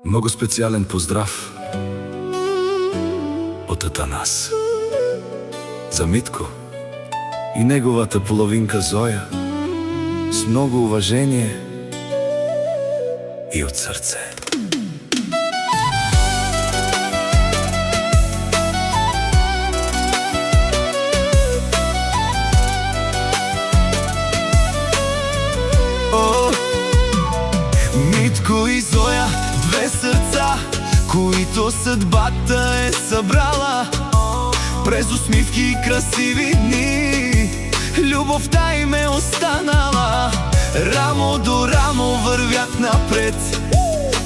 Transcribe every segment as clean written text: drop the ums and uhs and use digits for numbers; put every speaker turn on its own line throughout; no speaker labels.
Много специален поздрав от Атанас за Митко и неговата половинка Зоя, с много уважение и от сърце. Митко и Зоя, две сърца, които съдбата е събрала. През усмивки и красиви дни любовта им е останала. Рамо до рамо вървят напред,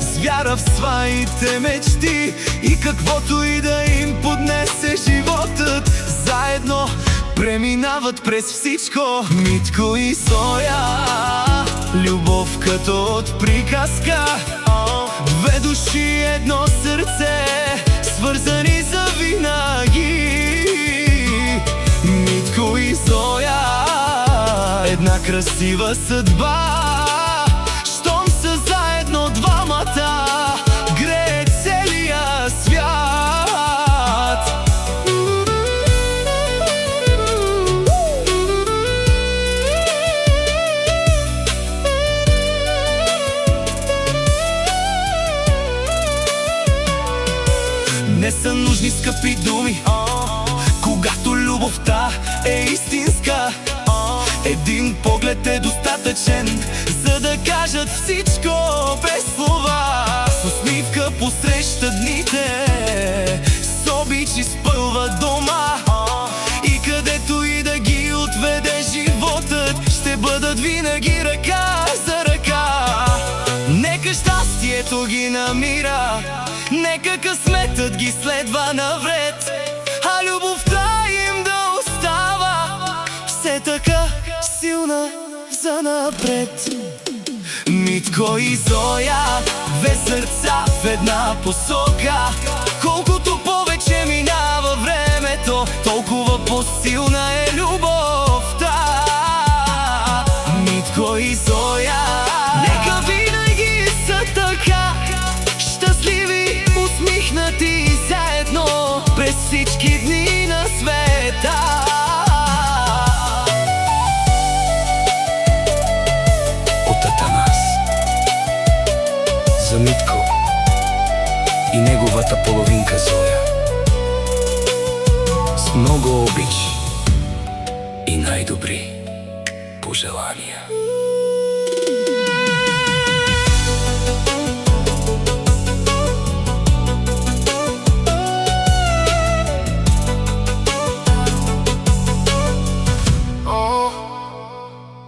с вяра в своите мечти. И каквото и да им поднесе животът, заедно преминават през всичко. Митко и Зоя, любов като от приказка, две души, едно сърце, свързани завинаги. Митко и Зоя, една красива съдба. Щом са заедно двамата, грее целия свят. Не са нужни скъпи думи, когато любовта е истинска. Един поглед е достатъчен, за да кажат всичко без слова. С усмивка посреща дните, с обич изпълва дома. И където и да ги отведе животът, ще бъдат винаги ръка за ръка. Нека щастието ги намира, нека късметът ги следва навред, а любовта им да остава все така силна занапред. Митко и Зоя, две сърца в една посока. Колкото повече минава времето, толкова по-силна е любовта. Митко и Зоя, нека винаги са така щастливи, усмихнати заедно през всички дни на света. От Атанас за Митко и неговата половинка Зоя, с много обич и най-добри пожелания.